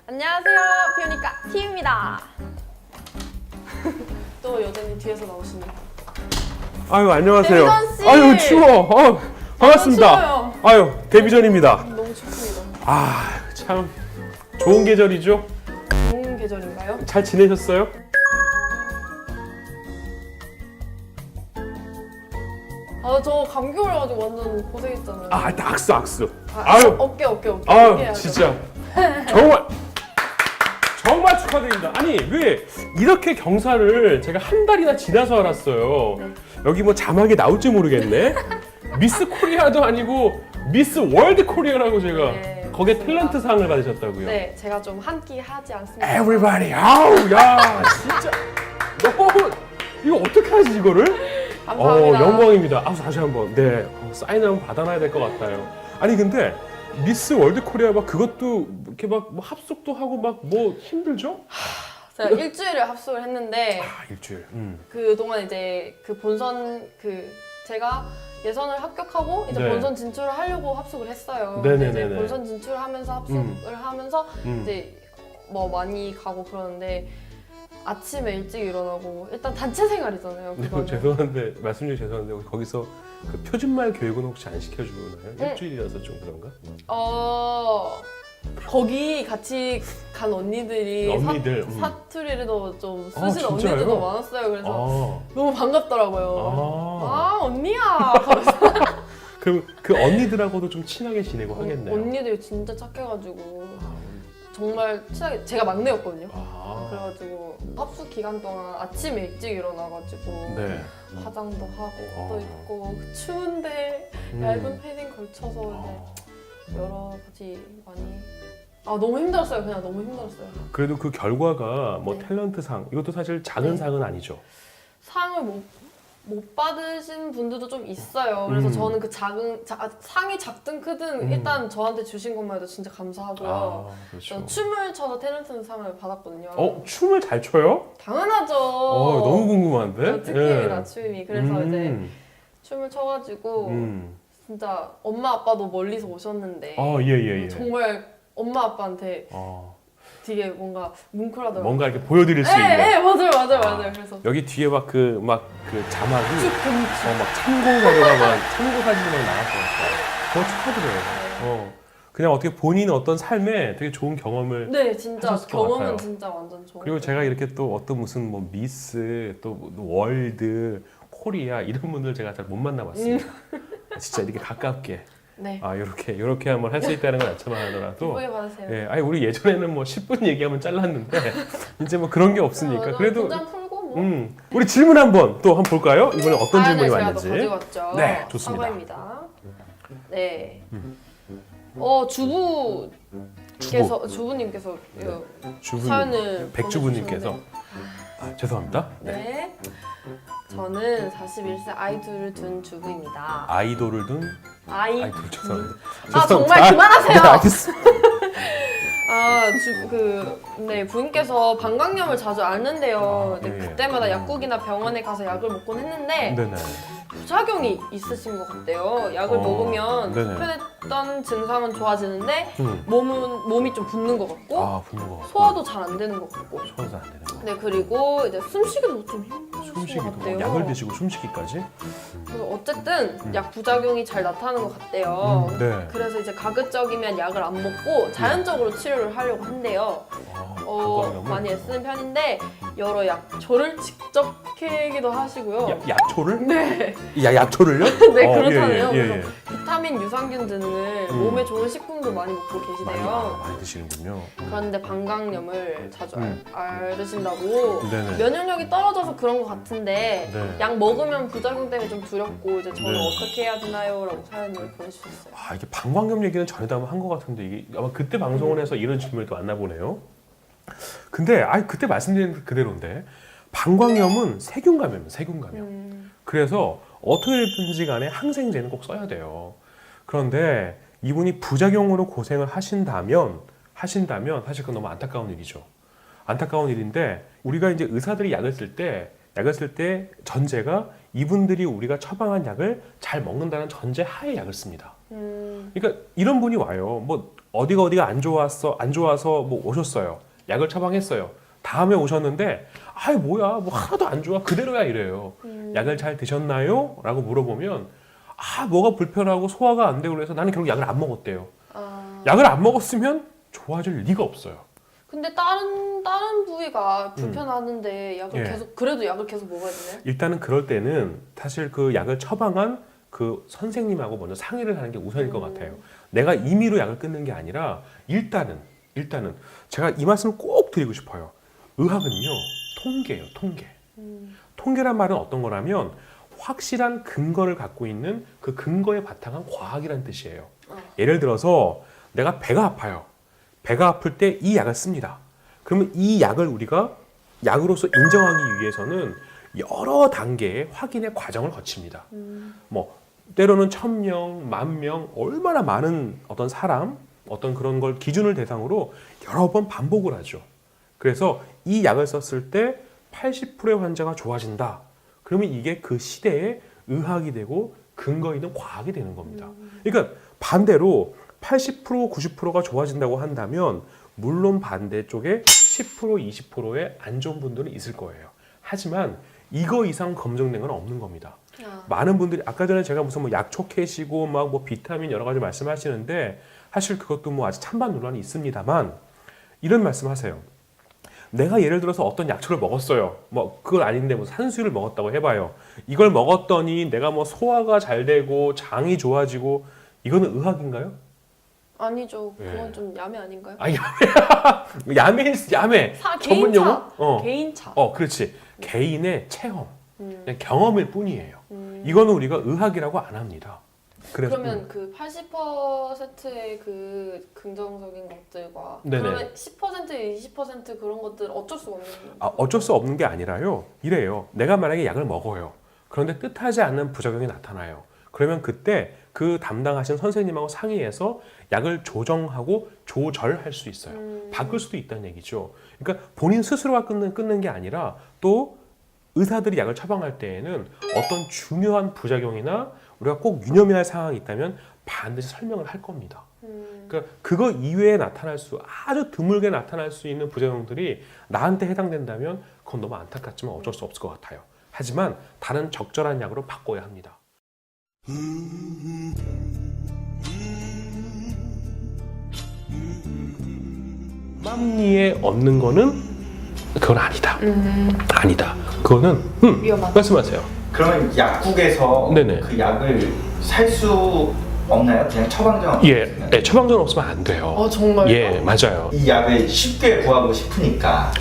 안녕하세요, 비오니까 티입니다. 또 여전히 뒤에서 나오시네요. 아유, 안녕하세요. 데뷔전 씨! 아유, 추워. 반갑습니다. 추워요. 아유, 데뷔전입니다. 너무 춥습니다. 아, 참 좋은 계절이죠? 좋은 계절인가요? 잘 지내셨어요? 아, 저 감기 걸려가지고 완전 고생했잖아요. 아, 악수, 악수. 아, 아유, 어깨. 아유, 해야죠. 진짜 정말 축하드립니다. 아니, 왜 이렇게 경사를 제가 한 달이나 지나서 알았어요. 네. 여기 뭐 자막이 나올지 모르겠네. 미스 코리아도 아니고 미스 월드 코리아라고 제가 네, 거기에 맞습니다. 탤런트 상을 받으셨다고요. 네, 제가 좀 한 끼 하지 않습니다. Everybody, 아우, 야, 진짜 너무 이거 어떻게 하지 이거를? 감사합니다. 영광입니다. 아, 다시 한번 네 사인을 한번 받아놔야 될 것 같아요. 아니 근데 미스 월드 코리아 막 그것도 이렇게 막 뭐 합숙도 하고 막 뭐 힘들죠? 제가 일주일을 합숙을 했는데 아, 일주일. 그 동안 이제 그 본선 제가 예선을 합격하고 이제 네. 본선 진출을 하려고 합숙을 했어요. 네네네네. 근데 이제 본선 진출하면서 합숙을 하면서 이제 뭐 많이 가고 그러는데 아침에 일찍 일어나고 일단 단체 생활이잖아요. 근데 그거는. 죄송한데 말씀 중에 죄송한데 혹시 거기서 그 표준말 교육은 혹시 안 시켜주나요? 네. 일주일이라서 좀 그런가? 거기 같이 간 언니들이 언니들, 사투리를 좀 아, 쓰시는 진짜요? 언니들도 많았어요. 그래서 아, 너무 반갑더라고요. 아. 언니야. 그럼 그 언니들하고도 좀 친하게 지내고 하겠네요. 언니들이 진짜 착해가지고 아, 정말 친하게 제가 막내였거든요. 아. 그래가지고 합숙 기간 동안 아침에 일찍 일어나가지고 네. 화장도 하고 어. 또 입고 추운데 얇은 패딩 걸쳐서 이제 여러 가지 많이 너무 힘들었어요. 그냥 너무 힘들었어요. 그래도 그 결과가 뭐 네. 탤런트상 이것도 사실 작은 네. 상은 아니죠. 상을 못 받으신 분들도 좀 있어요. 그래서 저는 그 상이 작든 크든 일단 저한테 주신 것만 해도 진짜 감사하고요. 아, 그렇죠. 저 춤을 춰서 탤런트 상을 받았거든요. 춤을 잘 춰요? 당연하죠. 너무 궁금한데? 특기입니다, 춤이. 그래서 이제 음. 춤을 춰가지고 진짜 엄마 아빠도 멀리서 오셨는데 예. 정말 엄마 아빠한테 어, 되게 뭔가 뭉클하더라고요. 뭔가 이렇게 보여드릴 수 있는. 네, 맞아요. 그래서 여기 뒤에 막 그 자막이 쭉 금치. 막 참고 자료가 막 참고 사진이 막 나왔어요. 그거 축하드려요. 그냥 어떻게 본인 어떤 삶에 되게 좋은 경험을 네, 진짜 하셨을 것 경험은 같아요. 진짜 완전 좋은. 그리고 제가 이렇게 또 어떤 무슨 뭐 미스 또 월드 코리아 이런 분들 제가 잘 못 만나봤습니다. 진짜 이렇게 가깝게 네. 이렇게 한번 할 수 있다는 건 나처럼 하더라도 예쁘게 받으세요. 예, 아니 우리 예전에는 뭐 10분 얘기하면 잘랐는데 이제 뭐 그런 게 없으니까 그래도 긴장 풀고 뭐. 우리 질문 한번 또 한번 볼까요? 이번에 어떤 질문이 제가 왔는지. 또 가져왔죠. 네, 좋습니다. 사과입니다. 네. 주부님께서 주부님, 사연을 백주부님께서 보내주셨는데. 죄송합니다. 네. 저는 41세 아이들을 둔 주부입니다. 아이돌을 둔 아이돌 죄송합니다. 정말 그만하세요. 네, 알겠습니다. 네, 부인께서 방광염을 자주 앓는데요. 근데 예. 그때마다 약국이나 병원에 가서 약을 먹곤 했는데 네네. 부작용이 있으신 것 같대요. 약을 먹으면 네네. 불편했던 증상은 좋아지는데 몸이 좀 붓는 것 같고 붓는 거. 소화도 잘 안 되는 것 같고. 소화도 안 되는 거. 네, 그리고 이제 숨쉬기도 좀 힘드신 것 숨쉬기도 같대요. 약을 드시고 숨쉬기까지. 그래서 어쨌든 약 부작용이 잘 나타나는 것 같대요. 네. 그래서 이제 가급적이면 약을 안 먹고 자연적으로 치료를 하려고 한대요. 방광염을? 많이 애쓰는 편인데 여러 약초를 직접 캐기도 하시고요. 약초를? 네. 약초를요? 네, 그렇잖아요. 예. 그래서 비타민, 유산균 등을 몸에 좋은 식품도 많이 먹고 계시대요. 많이 드시는군요. 그런데 방광염을 자주 앓으신다고 네네. 면역력이 떨어져서 그런 것 같은데 네. 약 먹으면 부작용 때문에 좀 두렵고 이제 저는 네. 어떻게 해야 되나요? 라고 사연을 보내주셨어요. 이게 방광염 얘기는 전에도 한번 한 것 같은데 이게 아마 그때 방송을 해서 이런 질문이 또 왔나 보네요. 근데 그때 말씀드린 그대로인데 방광염은 세균 감염이에요. 세균 감염. 그래서 어떻게든지 간에 항생제는 꼭 써야 돼요. 그런데 이분이 부작용으로 고생을 하신다면 사실 그건 너무 안타까운 일이죠. 안타까운 일인데 우리가 이제 의사들이 약을 쓸 때 전제가 이분들이 우리가 처방한 약을 잘 먹는다는 전제 하에 약을 씁니다. 그러니까 이런 분이 와요. 뭐 어디가 안 좋아서 뭐 오셨어요. 약을 처방했어요. 다음에 오셨는데 아이 뭐야 뭐 하나도 안 좋아 그대로야 이래요. 약을 잘 드셨나요? 라고 물어보면 아 뭐가 불편하고 소화가 안 되고 그래서 나는 결국 약을 안 먹었대요. 약을 안 먹었으면 좋아질 리가 없어요. 근데 다른 부위가 불편하는데 약을 예. 그래도 약을 계속 먹어야 되나요? 일단은 그럴 때는 사실 그 약을 처방한 그 선생님하고 먼저 상의를 하는 게 우선일 것 같아요. 내가 임의로 약을 끊는 게 아니라 일단은 제가 이 말씀을 꼭 드리고 싶어요. 의학은요 통계예요, 통계. 통계란 말은 어떤 거라면 확실한 근거를 갖고 있는 그 근거에 바탕한 과학이라는 뜻이에요. 예를 들어서 내가 배가 아파요. 배가 아플 때 이 약을 씁니다. 그러면 이 약을 우리가 약으로서 인정하기 위해서는 여러 단계의 확인의 과정을 거칩니다. 뭐 때로는 1000명, 10,000명, 얼마나 많은 어떤 사람, 어떤 그런 걸 기준을 대상으로 여러 번 반복을 하죠. 그래서 이 약을 썼을 때 80%의 환자가 좋아진다. 그러면 이게 그 시대의 의학이 되고 근거 있는 과학이 되는 겁니다. 그러니까 반대로 80%, 90%가 좋아진다고 한다면 물론 반대쪽에 10%, 20%의 안 좋은 분들은 있을 거예요. 하지만 이거 이상 검증된 건 없는 겁니다. 많은 분들이 아까 전에 제가 무슨 뭐 약초 캐시고 막 뭐 비타민 여러 가지 말씀하시는데 사실 그것도 뭐 아직 찬반 논란이 있습니다만 이런 말씀하세요. 내가 예를 들어서 어떤 약초를 먹었어요. 뭐 그건 아닌데 뭐 산수유를 먹었다고 해봐요. 이걸 먹었더니 내가 뭐 소화가 잘 되고 장이 좋아지고 이거는 의학인가요? 아니죠. 그건 예. 좀 야매 아닌가요? 아 야매 전문 용어? 개인차. 그렇지. 개인의 체험, 그냥 경험일 뿐이에요. 이거는 우리가 의학이라고 안 합니다. 그래서 그러면 그 80%의 그 긍정적인 것들과 네네. 그러면 10%, 20% 그런 것들 어쩔 수가 없는 거예요? 어쩔 수 없는 게 아니라요. 이래요. 내가 만약에 약을 먹어요. 그런데 뜻하지 않는 부작용이 나타나요. 그러면 그때 그 담당하신 선생님하고 상의해서 약을 조정하고 조절할 수 있어요. 바꿀 수도 있다는 얘기죠. 그러니까 본인 스스로가 끊는 게 아니라 또 의사들이 약을 처방할 때에는 어떤 중요한 부작용이나 우리가 꼭 유념해야 할 상황이 있다면 반드시 설명을 할 겁니다. 그러니까 그거 이외에 아주 드물게 나타날 수 있는 부작용들이 나한테 해당된다면 그건 너무 안타깝지만 어쩔 수 없을 것 같아요. 하지만 다른 적절한 약으로 바꿔야 합니다. 맘리에 얻는 거는 그건 아니다. 아니다. 그거는 위험하다. 말씀하세요. 그러면 약국에서 네네. 그 약을 살 수 없나요? 그냥 처방전 없으면? 예, 처방전 없으면 안 돼요. 정말요? 예, 맞아요. 이 약을 쉽게 구하고 싶으니까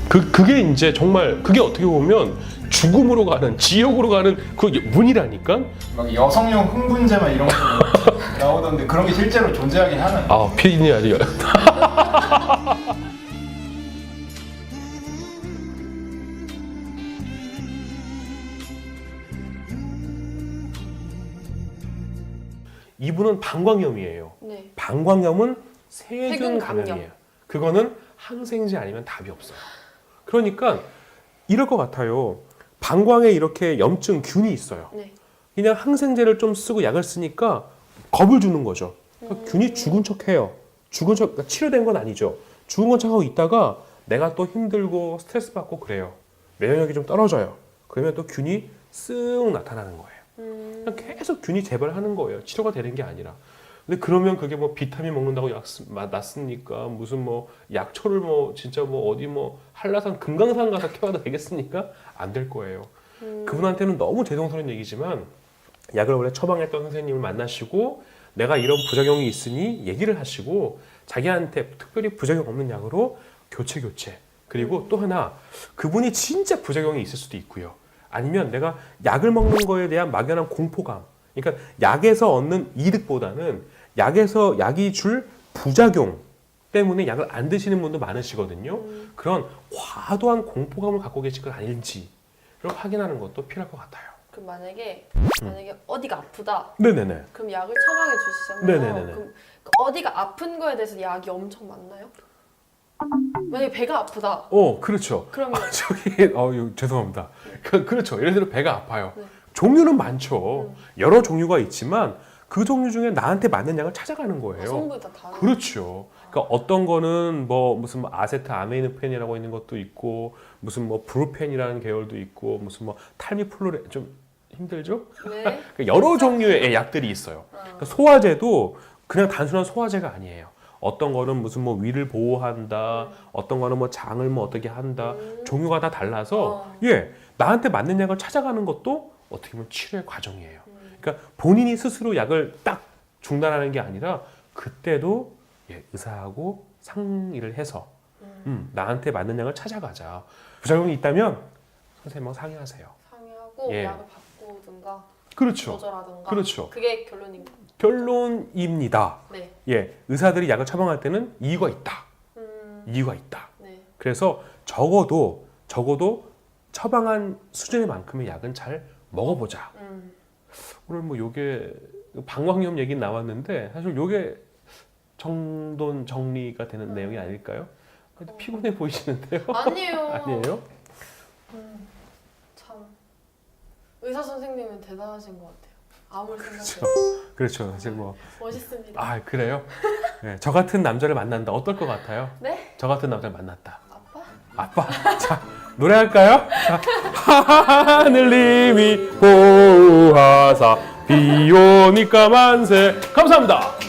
그게 이제 정말 그게 어떻게 보면 죽음으로 가는 지옥으로 가는 그 문이라니까. 막 여성용 흥분제만 이런 거 나오던데 그런 게 실제로 존재하긴 하나요? 피디님 아니요. 이분은 방광염이에요. 네. 방광염은 세균 세균 감염. 감염이에요. 그거는 항생제 아니면 답이 없어요. 그러니까 이럴 것 같아요. 방광에 이렇게 염증, 균이 있어요. 네. 그냥 항생제를 좀 쓰고 약을 쓰니까 겁을 주는 거죠. 그러니까 균이 죽은 척해요. 그러니까 치료된 건 아니죠. 죽은 건 척하고 있다가 내가 또 힘들고 스트레스 받고 그래요. 면역력이 좀 떨어져요. 그러면 또 균이 쓱 나타나는 거예요. 그냥 계속 균이 재발하는 거예요. 치료가 되는 게 아니라. 근데 그러면 그게 뭐 비타민 먹는다고 낫습니까? 무슨 뭐 약초를 뭐 진짜 뭐 어디 뭐 한라산 금강산 가서 캐봐도 되겠습니까? 안 될 거예요. 그분한테는 너무 죄송스러운 얘기지만 약을 원래 처방했던 선생님을 만나시고 내가 이런 부작용이 있으니 얘기를 하시고 자기한테 특별히 부작용 없는 약으로 교체 그리고 또 하나 그분이 진짜 부작용이 있을 수도 있고요. 아니면 내가 약을 먹는 거에 대한 막연한 공포감, 그러니까 약에서 얻는 이득보다는 약이 줄 부작용 때문에 약을 안 드시는 분도 많으시거든요. 그런 과도한 공포감을 갖고 계실 건 아닌지를 확인하는 것도 필요할 것 같아요. 그럼 만약에 어디가 아프다. 네네네. 그럼 약을 처방해 주시잖아요. 네네네네. 그럼 그 어디가 아픈 거에 대해서 약이 엄청 많나요? 만약에 배가 아프다. 그렇죠. 그러면 죄송합니다. 그렇죠. 예를 들어 배가 아파요. 네. 종류는 많죠. 여러 종류가 있지만 그 종류 중에 나한테 맞는 약을 찾아가는 거예요. 성분이 다 다르. 그렇죠. 그러니까 어떤 거는 뭐 무슨 뭐 아세트아메이노펜이라고 있는 것도 있고 무슨 뭐 브루펜이라는 계열도 있고 무슨 뭐 탈미플로레 좀 힘들죠? 네. 그러니까 여러 종류의 약들이 있어요. 그러니까 소화제도 그냥 단순한 소화제가 아니에요. 어떤 거는 무슨 뭐 위를 보호한다, 어떤 거는 뭐 장을 뭐 어떻게 한다, 종류가 다 달라서 예 나한테 맞는 약을 찾아가는 것도 어떻게 보면 치료의 과정이에요. 그러니까 본인이 스스로 약을 딱 중단하는 게 아니라 그때도 예, 의사하고 상의를 해서 나한테 맞는 약을 찾아가자. 부작용이 있다면 선생님하고 상의하세요. 상의하고 예. 약을 바꾸든가 그렇죠. 조절하든가. 그렇죠. 그게 결론인 거. 결론입니다. 네. 예, 의사들이 약을 처방할 때는 이유가 있다. 이유가 있다. 네. 그래서 적어도 처방한 수준의 만큼의 약은 잘 먹어보자. 오늘 뭐 요게 방광염 얘기 나왔는데 사실 요게 정리가 되는 내용이 아닐까요? 근데 피곤해 보이시는데요? 아니에요. 아니에요? 참 의사 선생님은 대단하신 것 같아요. 아무리 그렇죠. 생각해도 그렇죠. 사실 뭐 멋있습니다. 아 그래요? 네, 저 같은 남자를 만난다 어떨 것 같아요? 네? 저 같은 남자를 만났다. 아빠? 아빠, 자 노래할까요? 자, 하늘님이 보호하사 비 오니까 만세. 감사합니다.